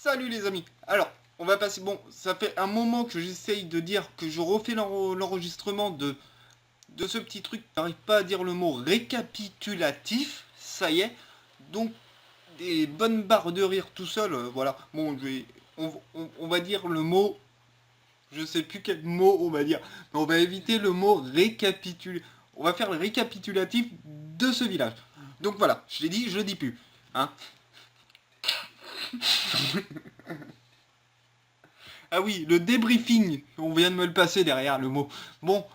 Salut les amis. Alors, on va passer... Bon, ça fait un moment que j'essaye de dire que je refais l'enregistrement de ce petit truc. J'arrive pas à dire le mot récapitulatif. Ça y est. Donc, des bonnes barres de rire tout seul. Voilà. Bon, on va dire le mot... Je sais plus quel mot on va dire. Mais on va éviter le mot récapitulatif. On va faire le récapitulatif de ce village. Donc voilà, je l'ai dit, je le dis plus. Hein. Ah oui, le débriefing. On vient de me le passer derrière le mot. Bon.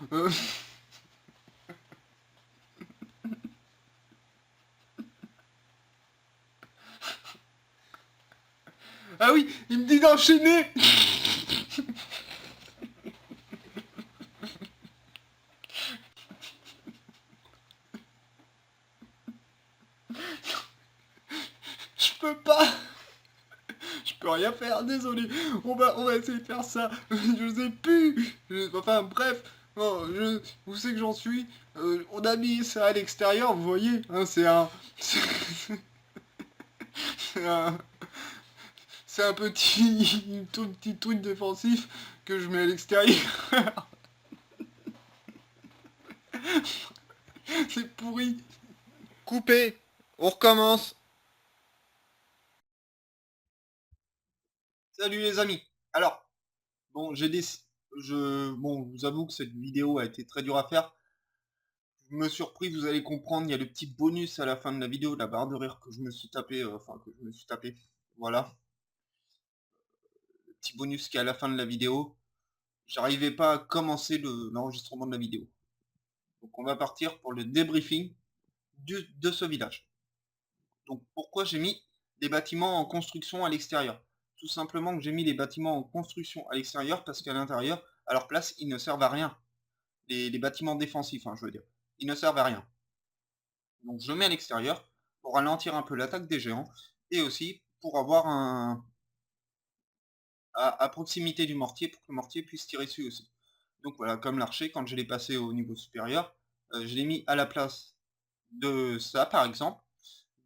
Ah oui, il me dit d'enchaîner. Je peux pas. Je peux rien faire, désolé. On va essayer de faire ça. Je sais plus. Enfin bref. Bon, vous savez que j'en suis. On a mis ça à l'extérieur, vous voyez. Hein, c'est un, c'est un petit, tout petit truc défensif que je mets à l'extérieur. C'est pourri. Coupé. On recommence. Salut les amis. Alors, bon, bon, je vous avoue que cette vidéo a été très dure à faire. Je me suis surpris, vous allez comprendre, il y a le petit bonus à la fin de la vidéo, la barre de rire que je me suis tapé, voilà, le petit bonus qui est à la fin de la vidéo. J'arrivais pas à commencer l'enregistrement de la vidéo. Donc on va partir pour le débriefing de ce village. Donc pourquoi j'ai mis des bâtiments en construction à l'extérieur? Tout simplement que j'ai mis les bâtiments en construction à l'extérieur parce qu'à l'intérieur, à leur place, ils ne servent à rien. Les bâtiments défensifs, hein, je veux dire. Ils ne servent à rien. Donc je mets à l'extérieur pour ralentir un peu l'attaque des géants et aussi pour avoir à proximité du mortier pour que le mortier puisse tirer dessus aussi. Donc voilà, comme l'archer, quand je l'ai passé au niveau supérieur, je l'ai mis à la place de ça par exemple,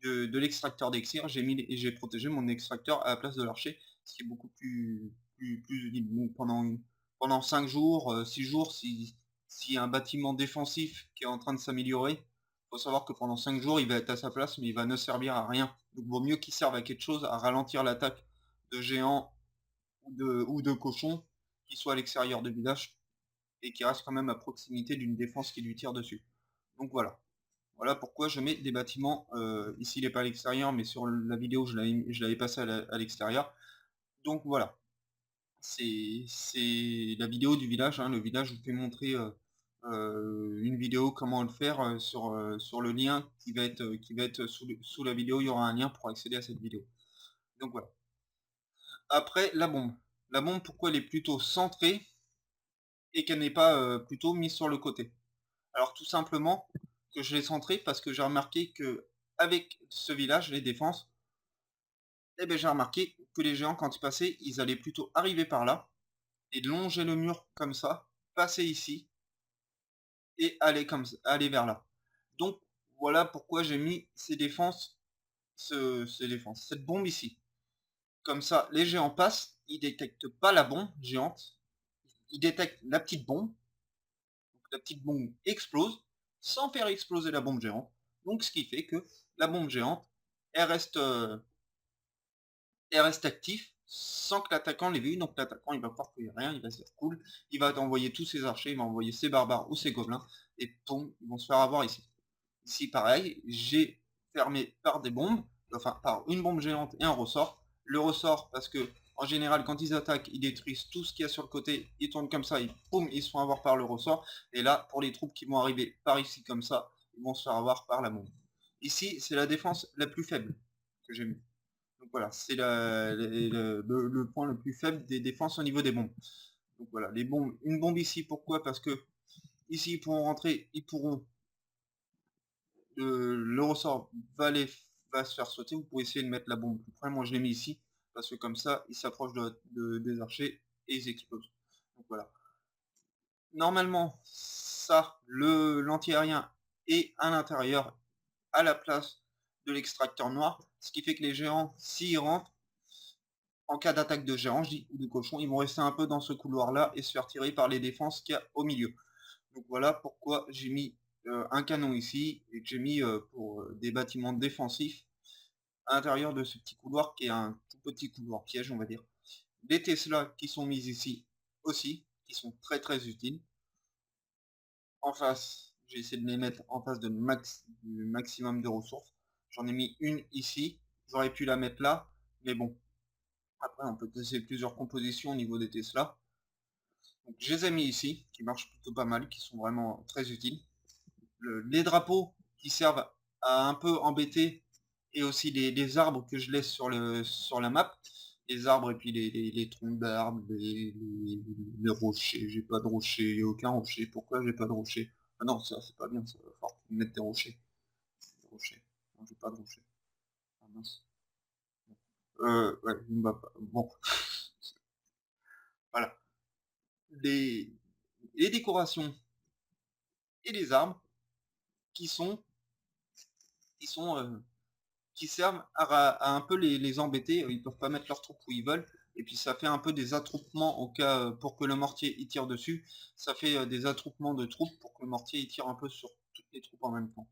de l'extracteur d'exir, j'ai protégé mon extracteur à la place de l'archer, ce qui est beaucoup plus bon, pendant 5 jours, 6 jours, si un bâtiment défensif qui est en train de s'améliorer, faut savoir que pendant 5 jours, il va être à sa place, mais il va ne servir à rien. Donc vaut mieux qu'il serve à quelque chose, à ralentir l'attaque de géants ou de cochons qui soient à l'extérieur du village et qui restent quand même à proximité d'une défense qui lui tire dessus. Donc voilà. Voilà pourquoi je mets des bâtiments, ici il n'est pas à l'extérieur, mais sur la vidéo je l'avais passé à l'extérieur. Donc voilà, c'est la vidéo du village, hein. Le village, je vous fais montrer une vidéo comment le faire sur le lien qui va être sous la vidéo, il y aura un lien pour accéder à cette vidéo. Donc voilà. Après, la bombe. La bombe, pourquoi elle est plutôt centrée et qu'elle n'est pas plutôt mise sur le côté? Alors tout simplement que je l'ai centré parce que j'ai remarqué que avec ce village, les défenses, eh ben, j'ai remarqué que les géants, quand ils passaient, ils allaient plutôt arriver par là et longer le mur comme ça, passer ici et aller vers là. Donc voilà pourquoi j'ai mis cette bombe ici. Comme ça, les géants passent, ils détectent pas la bombe géante, ils détectent la petite bombe. Donc la petite bombe explose sans faire exploser la bombe géante. Donc ce qui fait que la bombe géante, elle reste, euh, elle reste active sans que l'attaquant l'ait vu. Donc l'attaquant, il va croire qu'il n'y a rien, il va se dire cool, il va envoyer tous ses archers, il va envoyer ses barbares ou ses gobelins, et boum, ils vont se faire avoir ici. Ici pareil, j'ai fermé par des bombes, enfin par une bombe géante et un ressort. Le ressort parce que en général quand ils attaquent, ils détruisent tout ce qu'il y a sur le côté, ils tournent comme ça, et boum, ils se font avoir par le ressort. Et là, pour les troupes qui vont arriver par ici comme ça, ils vont se faire avoir par la bombe. Ici, c'est la défense la plus faible que j'ai mis. Donc voilà, c'est le point le plus faible des défenses au niveau des bombes. Donc voilà, les bombes, une bombe ici, pourquoi? Parce que ici ils pourront rentrer, le ressort va se faire sauter. Vous pouvez essayer de mettre la bombe plus près. Moi je l'ai mis ici, parce que comme ça, ils s'approchent des archers et ils explosent. Donc voilà. Normalement, ça, l'anti-aérien est à l'intérieur, à la place de l'extracteur noir, ce qui fait que les géants, s'ils rentrent, en cas d'attaque de géants, je dis, ou de cochons, ils vont rester un peu dans ce couloir-là et se faire tirer par les défenses qu'il y a au milieu. Donc voilà pourquoi j'ai mis un canon ici et que j'ai mis pour des bâtiments défensifs à l'intérieur de ce petit couloir qui est un tout petit couloir piège, on va dire. Des Tesla qui sont mises ici aussi, qui sont très très utiles. En face, j'ai essayé de les mettre en face du maximum de ressources. J'en ai mis une ici, j'aurais pu la mettre là, mais bon, après on peut tester plusieurs compositions au niveau des Tesla. Donc je les ai mis ici, qui marchent plutôt pas mal, qui sont vraiment très utiles. Les drapeaux qui servent à un peu embêter et aussi les arbres que je laisse sur la map. Les arbres et puis les troncs d'arbres, les rochers. J'ai pas de rocher, il n'y a aucun rocher. Pourquoi j'ai pas de rocher? Ah non, ça c'est pas bien, ça va falloir mettre des rochers. Des rochers. Non, j'ai pas de rochers. Ah mince. Ouais, bon, voilà. Les décorations et les arbres qui sont, qui sont qui servent à un peu les embêter. Ils peuvent pas mettre leurs troupes où ils veulent. Et puis ça fait un peu des attroupements au cas pour que le mortier y tire dessus. Ça fait des attroupements de troupes pour que le mortier y tire un peu sur toutes les troupes en même temps.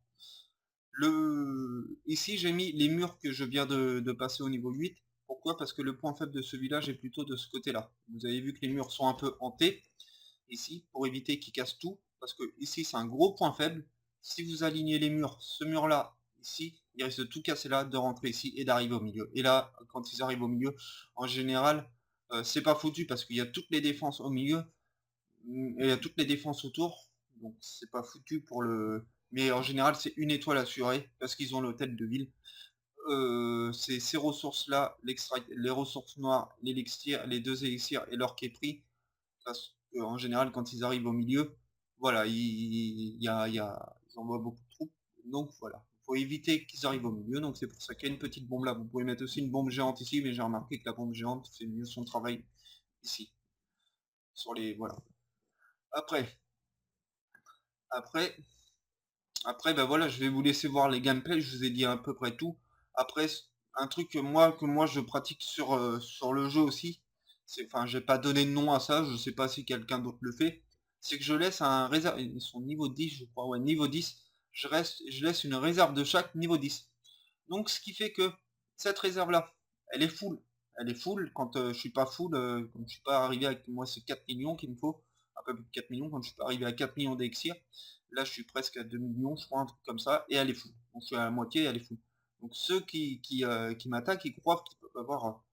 Ici j'ai mis les murs que je viens de passer au niveau 8. Pourquoi? Parce que le point faible de ce village est plutôt de ce côté-là. Vous avez vu que les murs sont un peu hantés ici pour éviter qu'ils cassent tout. Parce que ici c'est un gros point faible. Si vous alignez les murs, ce mur-là, ici, il risque de tout casser là, de rentrer ici et d'arriver au milieu. Et là, quand ils arrivent au milieu, en général, c'est pas foutu parce qu'il y a toutes les défenses au milieu et il y a toutes les défenses autour. Donc c'est pas foutu pour le. Mais en général, c'est une étoile assurée parce qu'ils ont l'hôtel de ville. C'est ces ressources-là, les ressources noires, l'élixir, les deux élixirs et l'or qui est pris. Parce qu'en général, quand ils arrivent au milieu, voilà, ils envoient beaucoup de troupes. Donc voilà, il faut éviter qu'ils arrivent au milieu. Donc c'est pour ça qu'il y a une petite bombe là. Vous pouvez mettre aussi une bombe géante ici, mais j'ai remarqué que la bombe géante fait mieux son travail ici. Sur les. Voilà. Après, après, après, ben voilà, je vais vous laisser voir les gameplays. Je vous ai dit à peu près tout. Après, un truc que moi je pratique sur le jeu aussi, c'est, enfin, j'ai pas donné de nom à ça, je sais pas si quelqu'un d'autre le fait, c'est que je laisse un réserve, ils sont niveau 10, je crois, ouais, niveau 10, je laisse une réserve de chaque niveau 10. Donc, ce qui fait que cette réserve-là, elle est full. Elle est full quand je suis pas full, quand je suis pas arrivé avec moi, c'est 4 millions qu'il me faut, un peu plus de 4 millions, quand je suis pas arrivé à 4 millions d'exir. Là, je suis presque à 2 millions, je crois, un truc comme ça, et elle est full. Donc, je suis à la moitié et elle est full. Donc, ceux qui m'attaquent, ils croient qu'ils peuvent avoir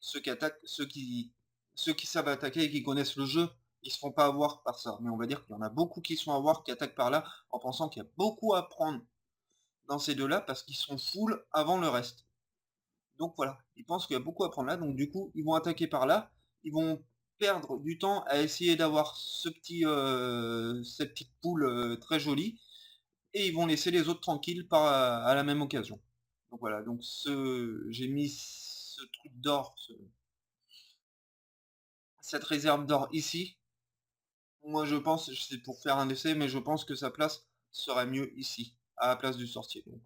ceux qui attaquent, ceux qui savent attaquer et qui connaissent le jeu, ils se font pas avoir par ça. Mais on va dire qu'il y en a beaucoup qui sont à voir, qui attaquent par là, en pensant qu'il y a beaucoup à prendre dans ces deux-là parce qu'ils sont full avant le reste. Donc voilà, ils pensent qu'il y a beaucoup à prendre là, donc du coup, ils vont attaquer par là, ils vont perdre du temps à essayer d'avoir cette petite poule très jolie, et ils vont laisser les autres tranquilles à la même occasion. Donc voilà, donc j'ai mis ce truc d'or, cette réserve d'or ici. Moi je pense, c'est pour faire un essai, mais je pense que sa place serait mieux ici, à la place du sorcier. Donc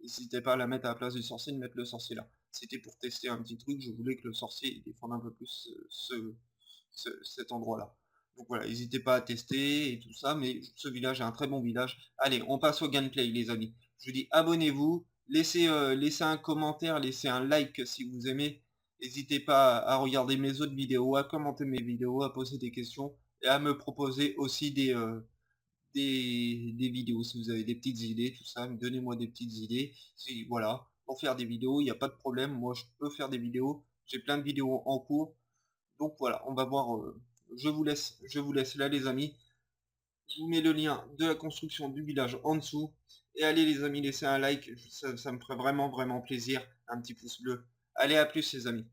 n'hésitez pas à la mettre à la place du sorcier, de mettre le sorcier là. C'était pour tester un petit truc, je voulais que le sorcier défende un peu plus cet endroit-là. Donc voilà, n'hésitez pas à tester et tout ça, mais ce village est un très bon village. Allez, on passe au gameplay les amis. Je vous dis abonnez-vous, laissez un commentaire, laissez un like si vous aimez. N'hésitez pas à regarder mes autres vidéos, à commenter mes vidéos, à poser des questions et à me proposer aussi des vidéos. Si vous avez des petites idées, tout ça, donnez-moi des petites idées. Si, voilà, pour faire des vidéos, il n'y a pas de problème. Moi, je peux faire des vidéos. J'ai plein de vidéos en cours. Donc voilà, on va voir. Je vous laisse là, les amis. Je vous mets le lien de la construction du village en dessous. Et allez, les amis, laissez un like. Ça me ferait vraiment, vraiment plaisir. Un petit pouce bleu. Allez, à plus, les amis.